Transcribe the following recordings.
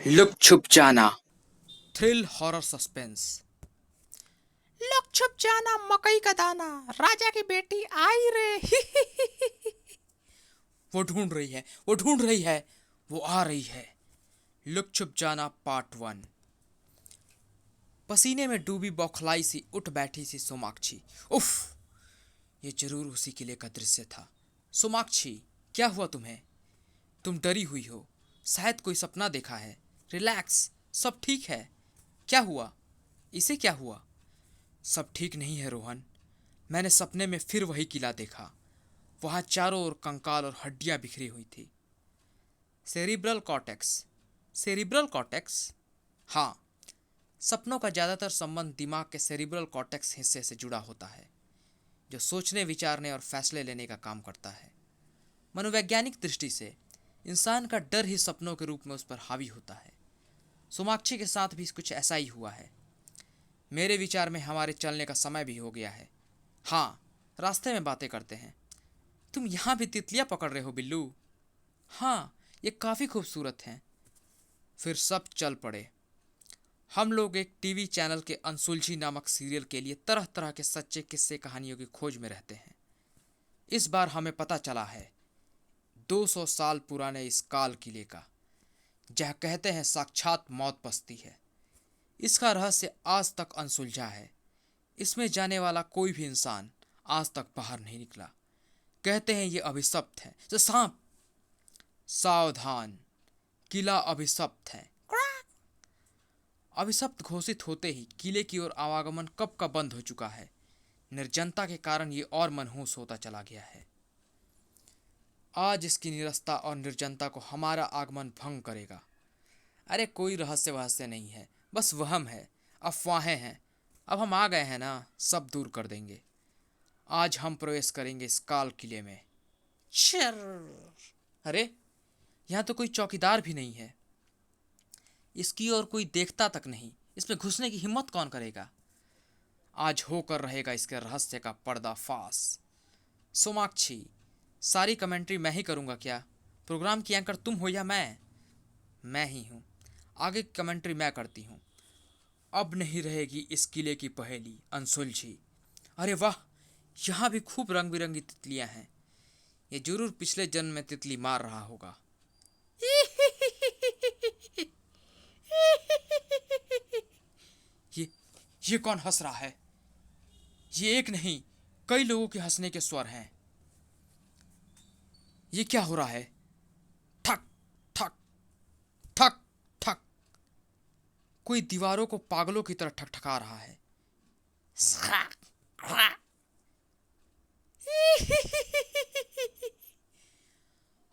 Look छुप जाना। Thrill horror suspense. Look छुप जाना मकई का दाना, राजा की बेटी आई रे। वो ढूंढ रही है, वो ढूंढ रही है, वो आ रही है। लुक छुप जाना पार्ट 1। पसीने में डूबी बौखलाई सी उठ बैठी सी सोमाक्षी। उफ, ये जरूर उसी किले का दृश्य था। सोमाक्षी, क्या हुआ तुम्हें? तुम डरी हुई हो, शायद कोई सपना देखा है। रिलैक्स, सब ठीक है। क्या हुआ? इसे क्या हुआ? सब ठीक नहीं है रोहन। मैंने सपने में फिर वही किला देखा। वहां चारों ओर कंकाल और हड्डियां बिखरी हुई थी। Cerebral cortex. Cerebral cortex? हाँ, सपनों का ज्यादातर संबंध दिमाग के सेरिब्रल कॉर्टेक्स हिस्से से जुड़ा होता है, जो सोचने, विचारने और फैसले लेने का काम करता है। मनोवैज्ञानिक दृष्टि से इंसान का डर ही सपनों के रूप में उस पर हावी होता है। सोमाक्षी के साथ भी कुछ ऐसा ही हुआ है। मेरे विचार में हमारे चलने का समय भी हो गया है। हाँ, रास्ते में बातें करते हैं। तुम यहाँ भी तितलियाँ पकड़ रहे हो बिल्लू? हाँ, ये काफ़ी खूबसूरत हैं। फिर सब चल पड़े। हम लोग एक टीवी चैनल के अनसुलझी नामक सीरियल के लिए तरह तरह के सच्चे किस्से कहानियों की खोज में रहते हैं। इस बार हमें पता चला है 200 साल पुराने इस काल किले का, जहाँ कहते हैं साक्षात मौत बसती है। इसका रहस्य आज तक अनसुलझा है। इसमें जाने वाला कोई भी इंसान आज तक बाहर नहीं निकला। कहते हैं ये अभिशप्त है। तो सांप, सावधान, किला अभिशप्त है। अभिशप्त घोषित होते ही किले की ओर आवागमन कब का बंद हो चुका है। निर्जनता के कारण ये और मनहूस होता चला गया है। आज इसकी निरस्ता और निर्जनता को हमारा आगमन भंग करेगा। अरे कोई रहस्य वहस्य नहीं है, बस वहम है, अफवाहें हैं। अब हम आ गए हैं ना, सब दूर कर देंगे। आज हम प्रवेश करेंगे इस काल किले में। चर। अरे, यहाँ तो कोई चौकीदार भी नहीं है। इसकी ओर कोई देखता तक नहीं। इसमें घुसने की हिम्मत कौन करेगा? आज होकर रहेगा इसके रहस्य का पर्दाफाश। सोमाक्षी, सारी कमेंट्री मैं ही करूँगा क्या? प्रोग्राम की एंकर तुम हो या मैं? मैं ही हूँ। आगे की कमेंट्री मैं करती हूँ। अब नहीं रहेगी इस किले की पहेली अनसुलझी। अरे वाह, यहाँ भी खूब रंग बिरंगी तितलियाँ हैं। ये जरूर पिछले जन्म में तितली मार रहा होगा। ये ये कौन हंस रहा है? ये एक नहीं, कई लोगों के हंसने के स्वर हैं। ये क्या हो रहा है? ठक ठक ठक ठक। कोई दीवारों को पागलों की तरह ठकठका रहा है।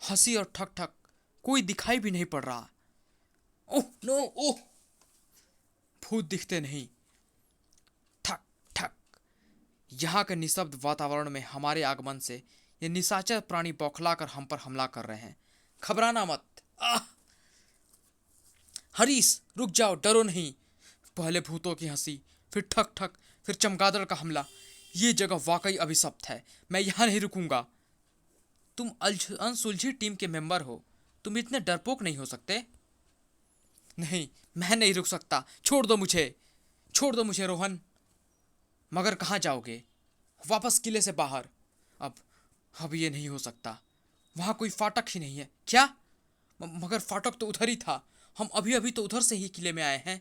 हंसी और ठक ठक कोई दिखाई भी नहीं पड़ रहा। ओह नो, ओह, भूत दिखते नहीं। ठक ठक। यहाँ के निशब्द वातावरण में हमारे आगमन से ये निशाचर प्राणी बौखलाकर हम पर हमला कर रहे हैं। घबराना मत। आह! हरीश, रुक जाओ, डरो नहीं। पहले भूतों की हंसी, फिर ठक ठक, फिर चमगादड़ का हमला। ये जगह वाकई अभिशप्त है। मैं यहाँ नहीं रुकूंगा। तुम अनसुलझी टीम के मेंबर हो, तुम इतने डरपोक नहीं हो सकते। नहीं, मैं नहीं रुक सकता। छोड़ दो मुझे, छोड़ दो मुझे रोहन। मगर कहाँ जाओगे? वापस किले से बाहर। अब अब ये नहीं हो सकता। वहाँ कोई फाटक ही नहीं है क्या? मगर फाटक तो उधर ही था। हम अभी अभी तो उधर से ही किले में आए हैं।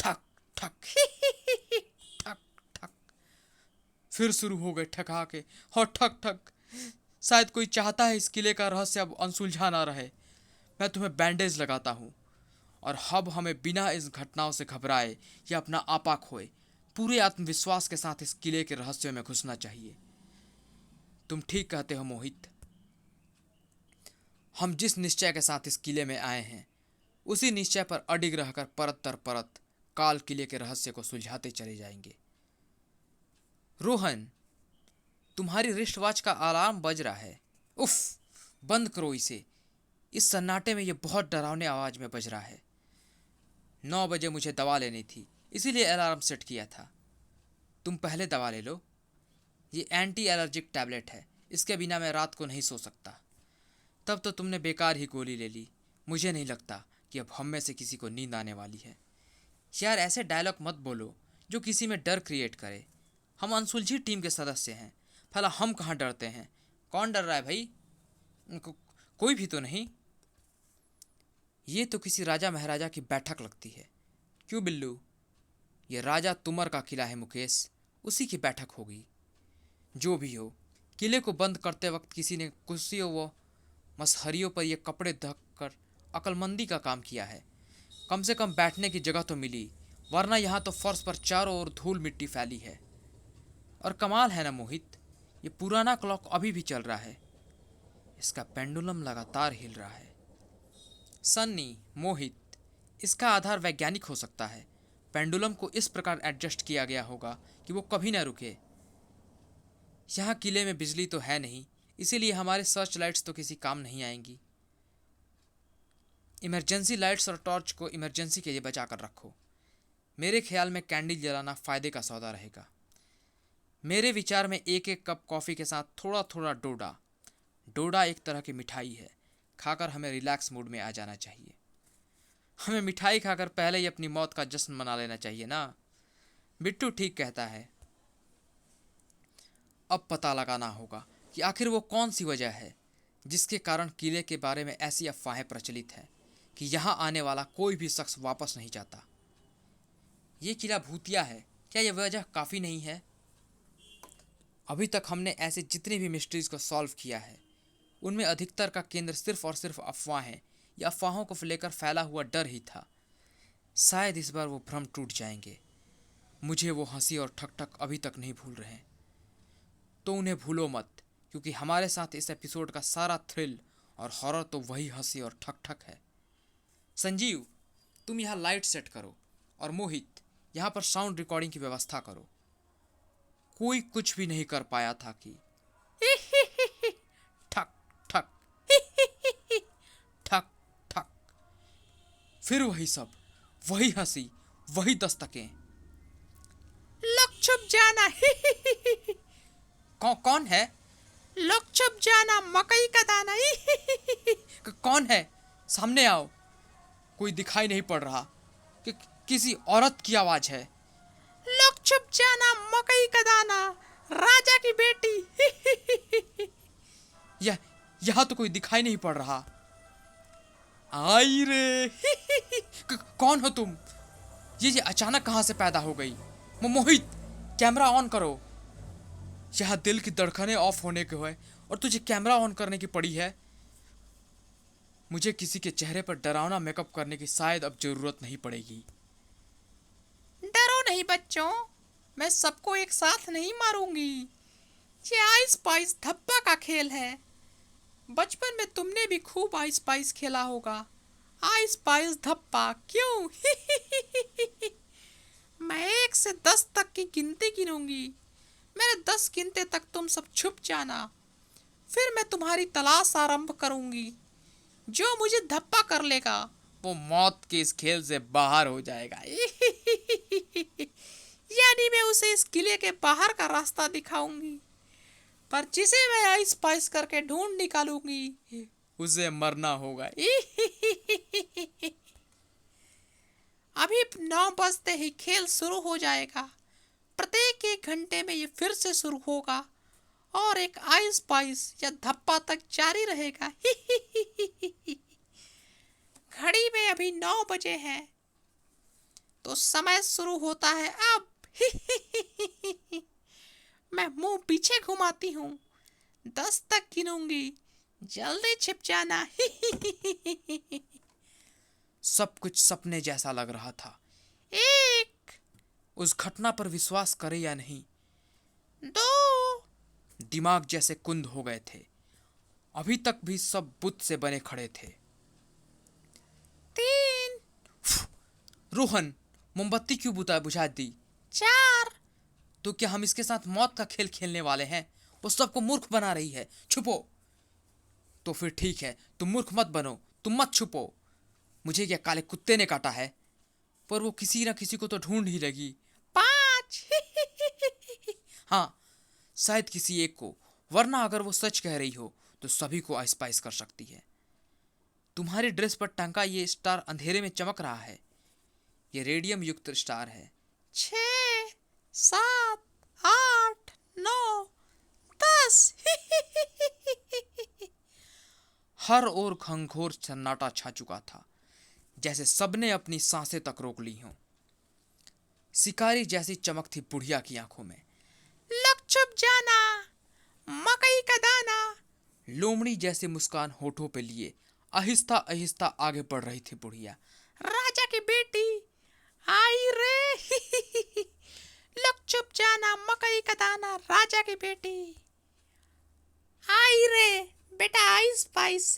ठक ठक ठक ठक। फिर शुरू हो गए ठकाके और ठक ठक। शायद कोई चाहता है इस किले का रहस्य अब अनसुलझा ना रहे। मैं तुम्हें बैंडेज लगाता हूँ। और अब हमें बिना इस घटनाओं से घबराए या अपना आपा खोए पूरे आत्मविश्वास के साथ इस किले के रहस्यों में घुसना चाहिए। तुम ठीक कहते हो मोहित। हम जिस निश्चय के साथ इस किले में आए हैं, उसी निश्चय पर अडिग रहकर परत दर परत काल किले के रहस्य को सुलझाते चले जाएंगे। रोहन, तुम्हारी रिस्ट वॉच का अलार्म बज रहा है। उफ, बंद करो इसे। इस सन्नाटे में यह बहुत डरावने आवाज में बज रहा है। 9 बजे मुझे दवा लेनी थी, इसीलिए अलार्म सेट किया था। तुम पहले दवा ले लो। ये एंटी एलर्जिक टैबलेट है, इसके बिना मैं रात को नहीं सो सकता। तब तो तुमने बेकार ही गोली ले ली। मुझे नहीं लगता कि अब हम में से किसी को नींद आने वाली है। यार ऐसे डायलॉग मत बोलो जो किसी में डर क्रिएट करे। हम अनसुलझी टीम के सदस्य हैं, भला हम कहाँ डरते हैं? कौन डर रहा है भाई? कोई भी तो नहीं। ये तो किसी राजा महाराजा की बैठक लगती है। क्यों बिल्लू? ये राजा तुमर का किला है मुकेश, उसी की बैठक होगी। जो भी हो, किले को बंद करते वक्त किसी ने कुर्सियों व मसहरियों पर ये कपड़े ढक कर अक्लमंदी का काम किया है। कम से कम बैठने की जगह तो मिली, वरना यहाँ तो फर्श पर चारों ओर धूल मिट्टी फैली है। और कमाल है ना मोहित, ये पुराना क्लॉक अभी भी चल रहा है। इसका पेंडुलम लगातार हिल रहा है। सन्नी, मोहित, इसका आधार वैज्ञानिक हो सकता है। पेंडुलम को इस प्रकार एडजस्ट किया गया होगा कि वो कभी ना रुके। यहाँ किले में बिजली तो है नहीं, इसीलिए हमारे सर्च लाइट्स तो किसी काम नहीं आएंगी। इमरजेंसी लाइट्स और टॉर्च को इमरजेंसी के लिए बचा कर रखो। मेरे ख्याल में कैंडल जलाना फ़ायदे का सौदा रहेगा। मेरे विचार में एक एक कप कॉफ़ी के साथ थोड़ा थोड़ा डोडा। डोडा एक तरह की मिठाई है, खाकर हमें रिलैक्स मूड में आ जाना चाहिए। हमें मिठाई खाकर पहले ही अपनी मौत का जश्न मना लेना चाहिए ना। बिट्टू ठीक कहता है। अब पता लगाना होगा कि आखिर वो कौन सी वजह है जिसके कारण किले के बारे में ऐसी अफवाहें प्रचलित हैं कि यहाँ आने वाला कोई भी शख्स वापस नहीं जाता। ये किला भूतिया है, क्या यह वजह काफ़ी नहीं है? अभी तक हमने ऐसे जितनी भी मिस्ट्रीज़ को सॉल्व किया है, उनमें अधिकतर का केंद्र सिर्फ और सिर्फ अफवाहें या अफवाहों को लेकर फैला हुआ डर ही था। शायद इस बार वो भ्रम टूट जाएंगे। मुझे वो हंसी और ठक ठक अभी तक नहीं भूल रहे। तो उन्हें भूलो मत, क्योंकि हमारे साथ इस एपिसोड का सारा थ्रिल और हॉरर तो वही हंसी और ठक ठक है। संजीव, तुम यहाँ लाइट सेट करो, और मोहित यहाँ पर साउंड रिकॉर्डिंग की व्यवस्था करो। कोई कुछ भी नहीं कर पाया था कि ठक ठक ठक ठक, फिर वही सब, वही हंसी, वही दस्तकें। लोग छुप जाना। कौन है? लोग छुप जाना, मकई का दाना। कौन है? सामने आओ। कोई दिखाई नहीं पड़ रहा कि किसी औरत की आवाज है। लोग छुप जाना, मकई का दाना, राजा की बेटी। यहाँ तो कोई दिखाई नहीं पड़ रहा। आई रे। कौन हो तुम? ये अचानक कहाँ से पैदा हो गई? मोहित, कैमरा ऑन करो। यहाँ दिल की धड़कनें ऑफ होने को है और तुझे कैमरा ऑन करने की पड़ी है। मुझे किसी के चेहरे पर डरावना मेकअप करने की शायद अब जरूरत नहीं पड़ेगी। डरो नहीं बच्चों, मैं सबको एक साथ नहीं मारूंगी। ये आइस पाइस धब्बा का खेल है। बचपन में तुमने भी खूब आइस पाइस खेला होगा। आइस पाइस धब्बा क्यों? मैं 1 से 10 तक की गिनती गिनूंगी। मेरे 10 गिनते तक तुम सब छुप जाना, फिर मैं तुम्हारी तलाश आरंभ करूंगी। जो मुझे धप्पा कर लेगा वो मौत के इस खेल से बाहर हो जाएगा। यानी मैं उसे इस किले के बाहर का रास्ता दिखाऊंगी, पर जिसे मैं आइस पाइस करके ढूंढ निकालूंगी उसे मरना होगा। अभी 9 बजते ही खेल शुरू हो जाएगा। प्रत्येक 1 घंटे में ये फिर से शुरू होगा और एक आइस पाइस या धप्पा तक जारी रहेगा। घड़ी में अभी 9 बजे हैं, तो समय शुरू होता है अब। मैं मुंह पीछे घुमाती हूँ, 10 तक गिनूंगी, जल्दी छिप जाना। सब कुछ सपने जैसा लग रहा था। 1, उस घटना पर विश्वास करे या नहीं, 2, दिमाग जैसे कुंद हो गए थे। अभी तक भी सब बुत से बने खड़े थे। 3, रोहन, मोमबत्ती क्यों बुझा दी? 4, तो क्या हम इसके साथ मौत का खेल खेलने वाले हैं? वो सबको मूर्ख बना रही है। छुपो। तो फिर ठीक है, तुम मूर्ख मत बनो, तुम मत छुपो। मुझे क्या काले कुत्ते ने काटा है? पर वो किसी ना किसी को तो ढूंढ ही लगी। 5, हाँ, शायद किसी एक को, वरना अगर वो सच कह रही हो तो सभी को आइस-पाइस कर सकती है। तुम्हारी ड्रेस पर टंगा ये स्टार अंधेरे में चमक रहा है। ये रेडियम युक्त स्टार है। 6, 7, 8, 9, 10। हर ओर घंघोर सन्नाटा छा चुका था, जैसे सबने अपनी सांसें तक रोक ली हों। शिकारी जैसी चमक थी बुढ़िया की आंखों में। लग छुप जाना, मकई का दाना। लोमड़ी जैसी मुस्कान होठों पे लिए आहिस्ता आहिस्ता आगे बढ़ रही थी बुढ़िया। राजा की बेटी आई रे। लग छुप जाना, मकई का दाना, राजा की बेटी आई रे। बेटा आइस पाइस।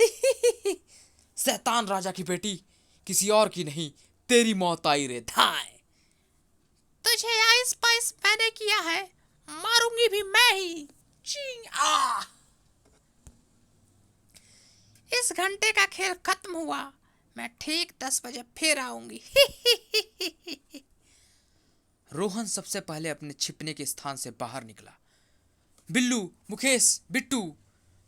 शैतान राजा की बेटी, किसी और की नहीं, तेरी मौत आई रे धाय। तुझे आइस पाइस मैंने किया है, मारूंगी भी मैं ही। चिंग आ। इस घंटे का खेल खत्म हुआ, मैं ठीक 10 बजे फिर आऊंगी। रोहन सबसे पहले अपने छिपने के स्थान से बाहर निकला। बिल्लू, मुकेश, बिट्टू,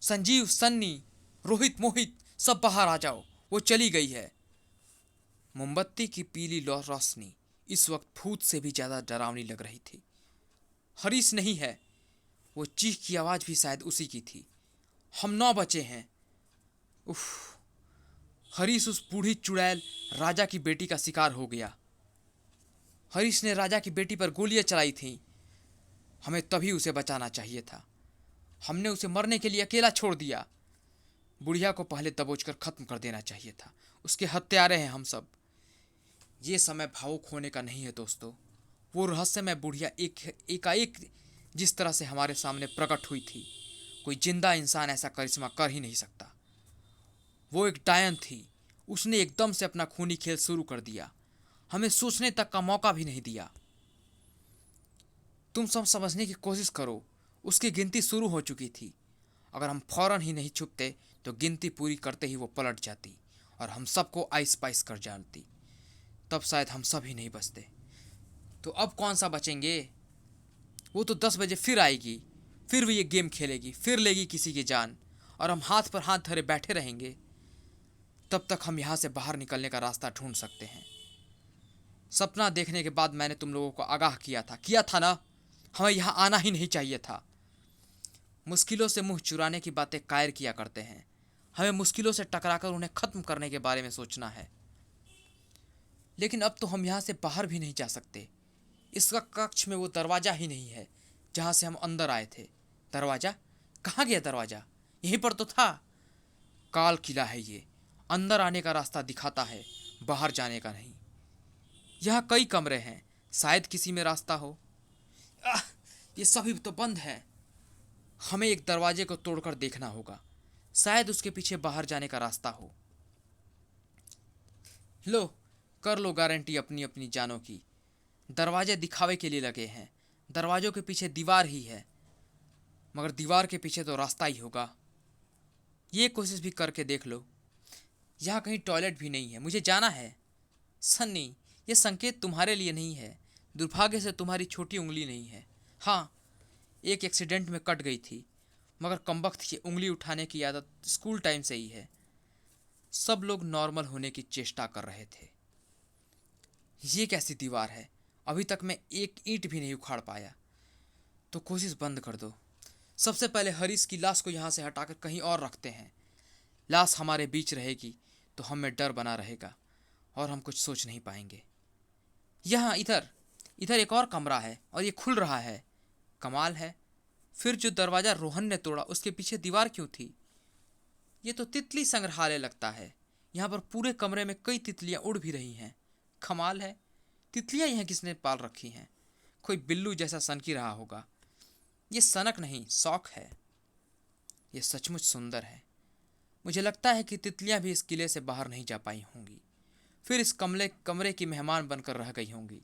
संजीव, सन्नी, रोहित, मोहित, सब बाहर आ जाओ, वो चली गई है। मोमबत्ती की पीली रोशनी इस वक्त भूत से भी ज्यादा डरावनी लग रही थी। हरीश नहीं है, वो चीख की आवाज भी शायद उसी की थी। हम 9 बचे हैं। उफ, हरीश उस बूढ़ी चुड़ैल राजा की बेटी का शिकार हो गया। हरीश ने राजा की बेटी पर गोलियां चलाई थीं। हमें तभी उसे बचाना चाहिए था। हमने उसे मरने के लिए अकेला छोड़ दिया। बुढ़िया को पहले दबोचकर खत्म कर देना चाहिए था। उसके हत्यारे हैं हम सब। ये समय भावुक होने का नहीं है दोस्तों। वो रहस्यमय बुढ़िया एकाएक जिस तरह से हमारे सामने प्रकट हुई थी, कोई जिंदा इंसान ऐसा करिश्मा कर ही नहीं सकता। वो एक डायन थी। उसने एकदम से अपना खूनी खेल शुरू कर दिया, हमें सोचने तक का मौका भी नहीं दिया। तुम सब समझने की कोशिश करो, उसकी गिनती शुरू हो चुकी थी। अगर हम फौरन ही नहीं छुपते तो गिनती पूरी करते ही वो पलट जाती और हम सबको आइस पाइस कर जानती। तब शायद हम सब ही नहीं बचते। तो अब कौन सा बचेंगे? वो तो 10 बजे फिर आएगी, फिर भी ये गेम खेलेगी, फिर लेगी किसी की जान, और हम हाथ पर हाथ धरे बैठे रहेंगे। तब तक हम यहाँ से बाहर निकलने का रास्ता ढूंढ सकते हैं। सपना देखने के बाद मैंने तुम लोगों को आगाह किया था ना, हमें यहाँ आना ही नहीं चाहिए था। मुश्किलों से मुंह चुराने की बातें कायर किया करते हैं। हमें मुश्किलों से टकराकर उन्हें खत्म करने के बारे में सोचना है। लेकिन अब तो हम यहाँ से बाहर भी नहीं जा सकते। इसका कक्ष में वो दरवाज़ा ही नहीं है जहाँ से हम अंदर आए थे। दरवाज़ा कहाँ गया? दरवाज़ा यहीं पर तो था। काल किला है ये, अंदर आने का रास्ता दिखाता है, बाहर जाने का नहीं। यहाँ कई कमरे हैं, शायद किसी में रास्ता हो। ये सभी तो बंद है। हमें एक दरवाजे को तोड़कर देखना होगा, शायद उसके पीछे बाहर जाने का रास्ता हो। लो, कर लो गारंटी अपनी अपनी जानों की। दरवाजे दिखावे के लिए लगे हैं, दरवाजों के पीछे दीवार ही है, मगर दीवार के पीछे तो रास्ता ही होगा। ये कोशिश भी करके देख लो। यहाँ कहीं टॉयलेट भी नहीं है, मुझे जाना है। सन्नी, ये संकेत तुम्हारे लिए नहीं है। दुर्भाग्य से तुम्हारी छोटी उंगली नहीं है। हाँ, एक एक्सीडेंट में कट गई थी, मगर कमबख्त ये उंगली उठाने की आदत स्कूल टाइम से ही है। सब लोग नॉर्मल होने की चेष्टा कर रहे थे। ये कैसी दीवार है? अभी तक मैं एक ईंट भी नहीं उखाड़ पाया। तो कोशिश बंद कर दो। सबसे पहले हरीश की लाश को यहाँ से हटाकर कहीं और रखते हैं। लाश हमारे बीच रहेगी तो हमें डर बना रहेगा और हम कुछ सोच नहीं पाएंगे। यहाँ इधर इधर एक और कमरा है और ये खुल रहा है। कमाल है, फिर जो दरवाज़ा रोहन ने तोड़ा उसके पीछे दीवार क्यों थी? ये तो तितली संग्रहालय लगता है। यहाँ पर पूरे कमरे में कई तितलियाँ उड़ भी रही हैं। कमाल है, तितलियाँ यहाँ किसने पाल रखी हैं? कोई बिल्लू जैसा सनकी रहा होगा। ये सनक नहीं, शौक है। ये सचमुच सुंदर है। मुझे लगता है कि तितलियाँ भी इस किले से बाहर नहीं जा पाई होंगी, फिर इस कमरे की मेहमान बनकर रह गई होंगी।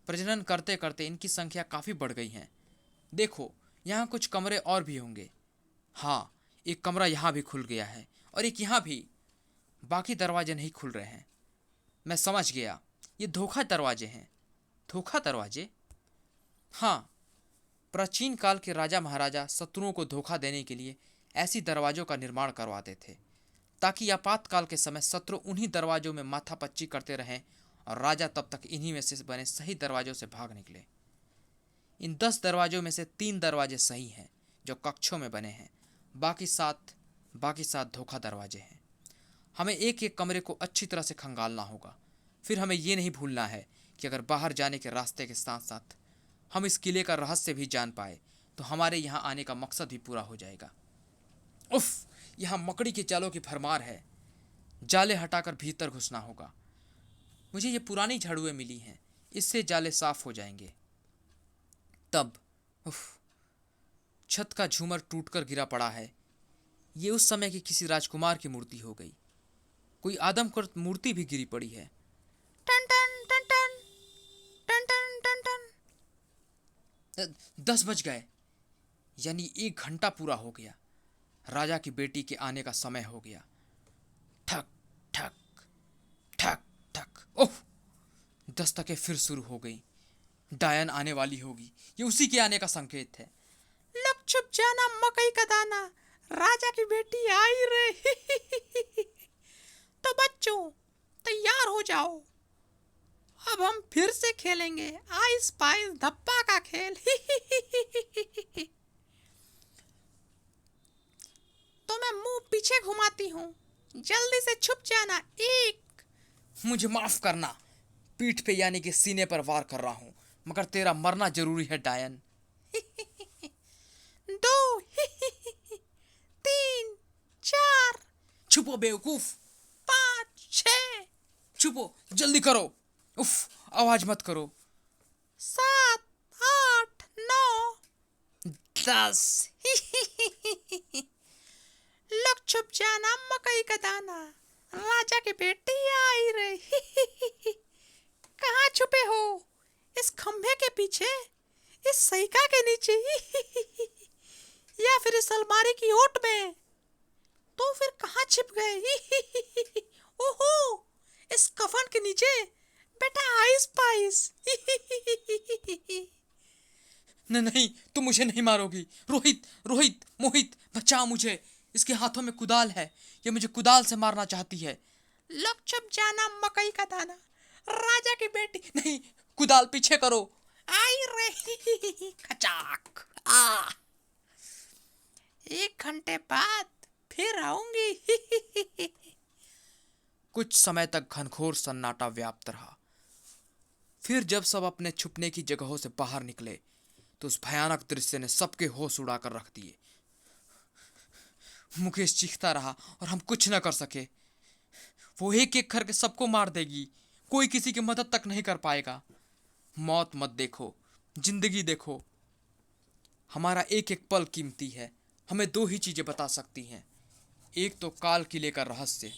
प्रजनन करते करते इनकी संख्या काफ़ी बढ़ गई है। देखो, यहाँ कुछ कमरे और भी होंगे। हाँ, एक कमरा यहाँ भी खुल गया है और एक यहाँ भी। बाकी दरवाजे नहीं खुल रहे हैं। मैं समझ गया, ये धोखा दरवाजे हैं। धोखा दरवाजे? हाँ, प्राचीन काल के राजा महाराजा शत्रुओं को धोखा देने के लिए ऐसी दरवाजों का निर्माण करवाते थे, ताकि आपातकाल के समय शत्रु उन्हीं दरवाजों में माथापच्ची करते रहें और राजा तब तक इन्हीं में से बने सही दरवाजों से भाग निकले। इन 10 दरवाजों में से 3 दरवाजे सही हैं जो कक्षों में बने हैं, बाकी सात धोखा दरवाजे हैं। हमें एक एक कमरे को अच्छी तरह से खंगालना होगा। फिर हमें ये नहीं भूलना है कि अगर बाहर जाने के रास्ते के साथ साथ हम इस किले का रहस्य भी जान पाए तो हमारे यहाँ आने का मकसद भी पूरा हो जाएगा। उफ, यहाँ मकड़ी के जालों की भरमार है। जाले हटाकर भीतर घुसना होगा। मुझे ये पुरानी झाड़ुएं मिली हैं, इससे जाले साफ हो जाएंगे। तब उफ, छत का झूमर टूटकर गिरा पड़ा है। ये उस समय की किसी राजकुमार की मूर्ति हो गई। कोई आदमकर्त मूर्ति भी गिरी पड़ी है। टन टन टन टन टन टन टन टन। 10 बज गए, यानी 1 घंटा पूरा हो गया। राजा की बेटी के आने का समय हो गया। ठक ठक ठक ठक। ओह, दस्तकें फिर शुरू हो गई। डायन आने वाली होगी। ये उसी के आने का संकेत है। लुक छुप जाना मकई का दाना, राजा की बेटी आई रे। तो बच्चों तैयार हो जाओ, अब हम फिर से खेलेंगे आइस स्पाइस धप्पा का खेल। तो मैं मुंह पीछे घुमाती हूँ, जल्दी से छुप जाना। 1 मुझे माफ करना, पीठ पे यानी कि सीने पर वार कर रहा हूँ, मगर तेरा मरना जरूरी है डायन। 2 3 4 छुपो बेवकूफ, 5 6 छुपो, जल्दी करो। उफ, आवाज मत करो। 7 8 9 10। लुक छुप जाना मकई का दाना, राजा की बेटी आई रे। कहाँ छुपे हो? इस खंभे के पीछे, इस सईका के नीचे, या फिर इस अलमारी की ओट में? तो फिर कहाँ छिप गए? ओहो, इस कफन के नीचे बेटा आइस पाइस। नहीं, तुम मुझे नहीं मारोगी। रोहित, रोहित, मोहित, बचाओ मुझे। इसके हाथों में कुदाल है, ये मुझे कुदाल से मारना चाहती है। लुक छुप जाना मकई का दाना, राजा की बेटी। नहीं, कुदाल पीछे करो। आई रे। खचाक। आ 1 घंटे बाद फिर आऊंगी। कुछ समय तक घनघोर सन्नाटा व्याप्त रहा। फिर जब सब अपने छुपने की जगहों से बाहर निकले तो उस भयानक दृश्य ने सबके होश उड़ाकर रख दिए। मुकेश चीखता रहा और हम कुछ न कर सके। वो एक एक करके सबको मार देगी, कोई किसी की मदद तक नहीं कर पाएगा। मौत मत देखो, जिंदगी देखो। हमारा एक एक पल कीमती है। हमें 2 ही चीजें बता सकती हैं, एक तो काल किले का रहस्य,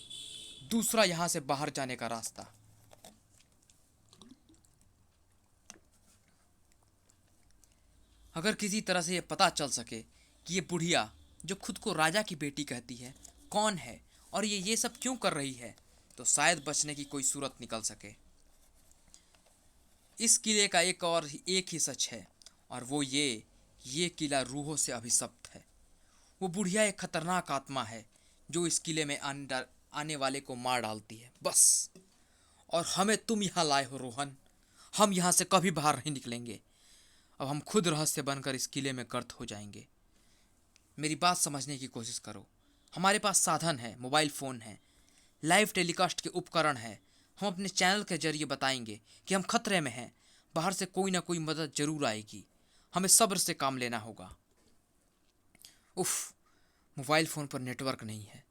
दूसरा यहां से बाहर जाने का रास्ता। अगर किसी तरह से यह पता चल सके कि ये बुढ़िया जो खुद को राजा की बेटी कहती है कौन है और ये सब क्यों कर रही है, तो शायद बचने की कोई सूरत निकल सके। इस किले का एक ही सच है, और वो ये किला रूहों से अभिशप्त है। वो बुढ़िया एक खतरनाक आत्मा है जो इस किले में आने वाले को मार डालती है, बस। और हमें तुम यहाँ लाए हो रोहन, हम यहाँ से कभी बाहर नहीं निकलेंगे। अब हम खुद रहस्य बनकर इस किले में गर्त हो जाएंगे। मेरी बात समझने की कोशिश करो। हमारे पास साधन है, मोबाइल फ़ोन है, लाइव टेलीकास्ट के उपकरण हैं। हम अपने चैनल के जरिए बताएंगे कि हम खतरे में हैं। बाहर से कोई ना कोई मदद जरूर आएगी। हमें सब्र से काम लेना होगा। उफ, मोबाइल फ़ोन पर नेटवर्क नहीं है,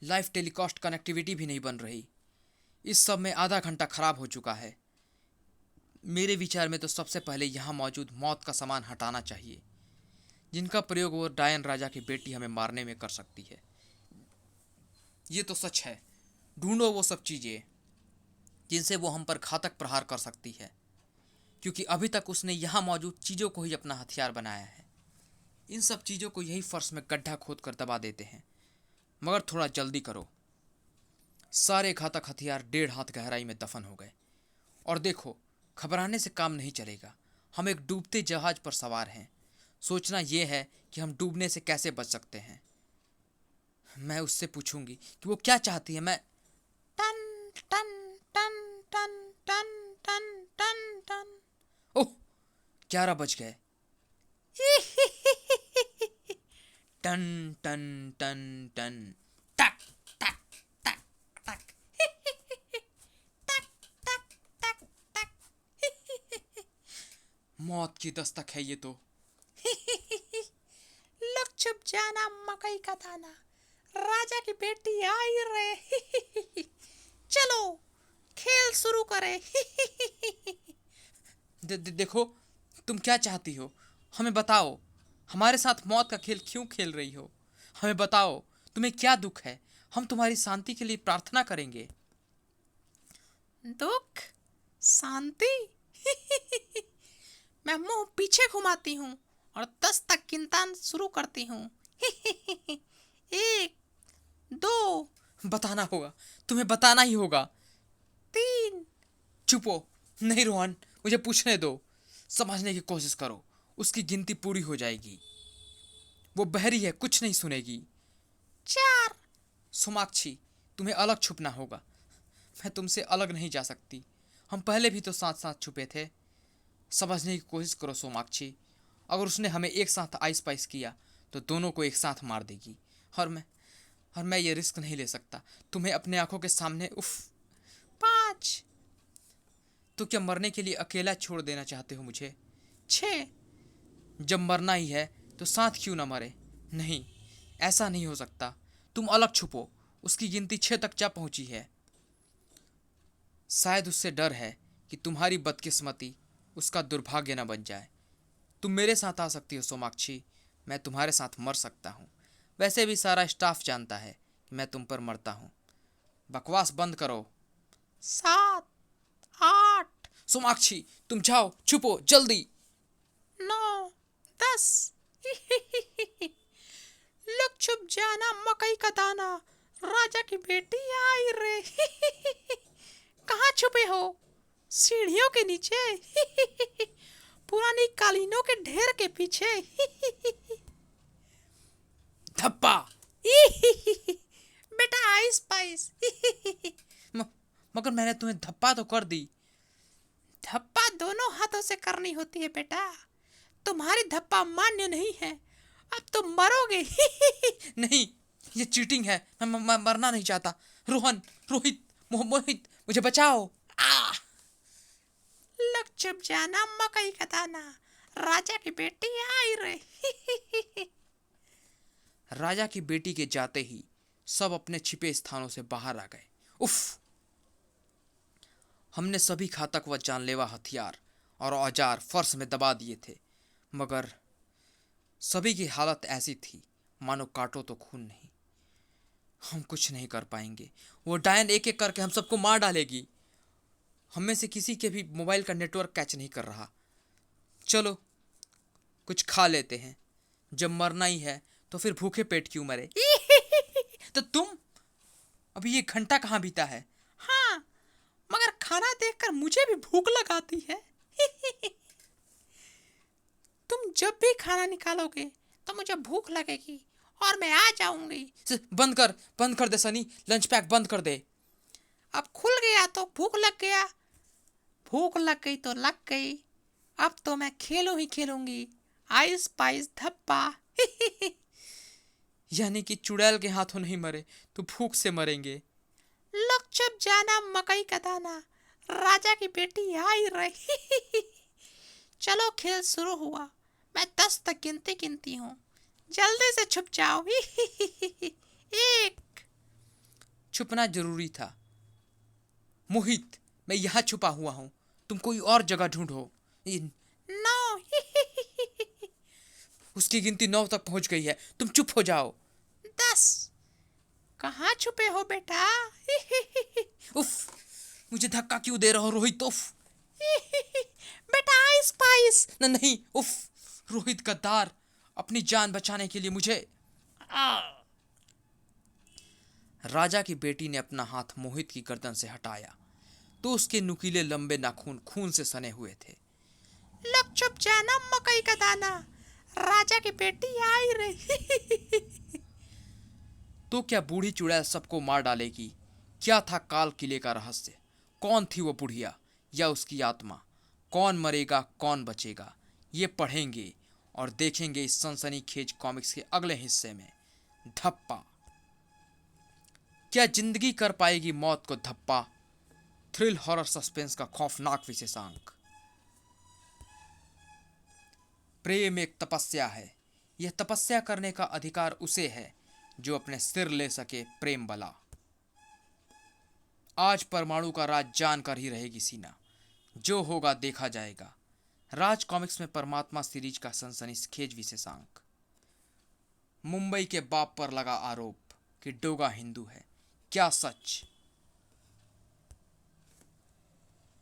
लाइव टेलीकास्ट कनेक्टिविटी भी नहीं बन रही। इस सब में आधा घंटा खराब हो चुका है। मेरे विचार में तो सबसे पहले यहाँ मौजूद मौत का सामान हटाना चाहिए, जिनका प्रयोग वो डायन राजा की बेटी हमें मारने में कर सकती है। ये तो सच है। ढूंढो वो सब चीज़ें जिनसे वो हम पर घातक प्रहार कर सकती है, क्योंकि अभी तक उसने यहाँ मौजूद चीज़ों को ही अपना हथियार बनाया है। इन सब चीज़ों को यही फर्श में गड्ढा खोद कर दबा देते हैं, मगर थोड़ा जल्दी करो। सारे घातक हथियार 1.5 हाथ गहराई में दफन हो गए। और देखो, घबराने से काम नहीं चलेगा। हम एक डूबते जहाज पर सवार हैं, सोचना ये है कि हम डूबने से कैसे बच सकते हैं। मैं उससे पूछूंगी कि वो क्या चाहती है। मैं टन टन टन टन टन टन टन टन। ओह, 11 बज गए। टन टन टन टन। टक टक टक टक। टक टक टक टक। मौत की दस्तक है ये तो। लग छुप जाना मकई का दाना, राजा की बेटी आई रे। चलो खेल शुरू करे। देखो, तुम क्या चाहती हो, हमें बताओ। हमारे साथ मौत का खेल क्यों खेल रही हो? हमें बताओ, तुम्हें क्या दुख है? हम तुम्हारी शांति के लिए प्रार्थना करेंगे। दुख शांति। मैं मुंह पीछे घुमाती हूँ और 10 तक गिनता शुरू करती हूँ। 1 2 बताना होगा, तुम्हें बताना ही होगा। 3। चुप हो। नहीं रोहन, मुझे पूछने दो। समझने की कोशिश करो, उसकी गिनती पूरी हो जाएगी। वो बहरी है, कुछ नहीं सुनेगी। 4। सोमाक्षी, तुम्हें अलग छुपना होगा। मैं तुमसे अलग नहीं जा सकती। हम पहले भी तो साथ साथ छुपे थे। समझने की कोशिश करो सोमाक्षी। अगर उसने हमें एक साथ आइस पाइस किया तो दोनों को एक साथ मार देगी। और मैं ये रिस्क नहीं ले सकता तुम्हें अपने आंखों के सामने। उफ। 5 तो क्या मरने के लिए अकेला छोड़ देना चाहते हो मुझे? 6 जब मरना ही है तो साथ क्यों ना मरे? नहीं, ऐसा नहीं हो सकता। तुम अलग छुपो। उसकी गिनती 6 तक जा पहुंची है। शायद उससे डर है कि तुम्हारी बदकिस्मती उसका दुर्भाग्य न बन जाए। तुम मेरे साथ आ सकती हो सोमाक्षी। मैं तुम्हारे साथ मर सकता हूँ। वैसे भी सारा स्टाफ जानता है कि मैं तुम पर मरता हूँ। बकवास बंद करो। 7 8 सोमाक्षी, तुम जाओ, छुपो जल्दी। 9 10। लुक छुप जाना मकई का दाना, राजा की बेटी आई रे। कहाँ छुपे हो? सीढ़ियों के नीचे। पुरानी कालीनों के ढेर के पीछे। धप्पा। बेटा आइस पाइस। मगर मैंने तुम्हें धप्पा तो कर दी। धप्पा दोनों हाथों से करनी होती है बेटा। तुम्हारी धप्पा मान्य नहीं है। अब तुम मरोगे। नहीं, ये चीटिंग है। मैं मरना नहीं चाहता। रोहन, रोहित, मोहित, मुझे बचाओ। आ! लग छुप जाना मकई का दाना, राजा की बेटी आई रे। राजा की बेटी के जाते ही सब अपने छिपे स्थानों से बाहर आ गए। उफ! हमने सभी घातक व जानलेवा हथियार और औजार फर्श में दबा दिए थे, मगर सभी की हालत ऐसी थी मानो काटो तो खून नहीं। हम कुछ नहीं कर पाएंगे। वो डायन एक एक करके हम सबको मार डालेगी। हम में से किसी के भी मोबाइल का नेटवर्क कैच नहीं कर रहा। चलो कुछ खा लेते हैं। जब मरना ही है तो फिर भूखे पेट क्यों मरे? तो तुम अभी ये घंटा कहाँ बीता है? हाँ, मगर खाना देखकर मुझे भी भूख लगाती है। तुम जब भी खाना निकालोगे तो मुझे भूख लगेगी और मैं आ जाऊंगी। बंद कर दे सनी। लंच पैक बंद कर दे। अब खुल गया तो भूख लग गया। भूख लग गई तो लग गई। अब तो मैं खेलूं ही खेलूंगी। Ice price धप्पा। यानी कि चुड़ैल के हाथों नहीं मरे तो भूख से मरेंगे। लग छुप जाना मकई का दाना, राजा की बेटी आई रही। चलो खेल शुरू हुआ। मैं 10 तक गिनती हूँ। जल्दी से छुप जाओ। 1 छुपना जरूरी था। मोहित, मैं यहाँ छुपा हुआ हूँ। तुम कोई और जगह ढूंढो। 9 उसकी गिनती 9 तक पहुंच गई है। तुम चुप हो जाओ। 10। कहाँ छुपे हो बेटा? उफ! मुझे धक्का क्यों दे रहे हो रोहित? उफ! बेटा आइस पाइस। नहीं, उफ! रोहित गद्दार, अपनी जान बचाने के लिए मुझे। राजा की बेटी ने अपना हाथ मोहित की गर्दन से हटाया तो उसके नुकीले लंबे नाखून खून से सने हुए थे। लग छुप जाना मकई का दाना, राजा की बेटी आई रही। तो क्या बूढ़ी चुड़ैल सबको मार डालेगी? क्या था काल किले का रहस्य? कौन थी वो बुढ़िया या उसकी आत्मा? कौन मरेगा कौन बचेगा, ये पढ़ेंगे और देखेंगे इस सनसनीखेज कॉमिक्स के अगले हिस्से में। धप्पा। क्या जिंदगी कर पाएगी मौत को धप्पा? थ्रिल हॉरर सस्पेंस का खौफनाक विशेषांक। प्रेम एक तपस्या है। यह तपस्या करने का अधिकार उसे है जो अपने सिर ले सके प्रेम बला। आज परमाणु का राज जानकर ही रहेगी सीना, जो होगा देखा जाएगा। राज कॉमिक्स में परमात्मा सीरीज का सनसनीखेज विशेषांक। मुंबई के बाप पर लगा आरोप कि डोगा हिंदू है। क्या सच?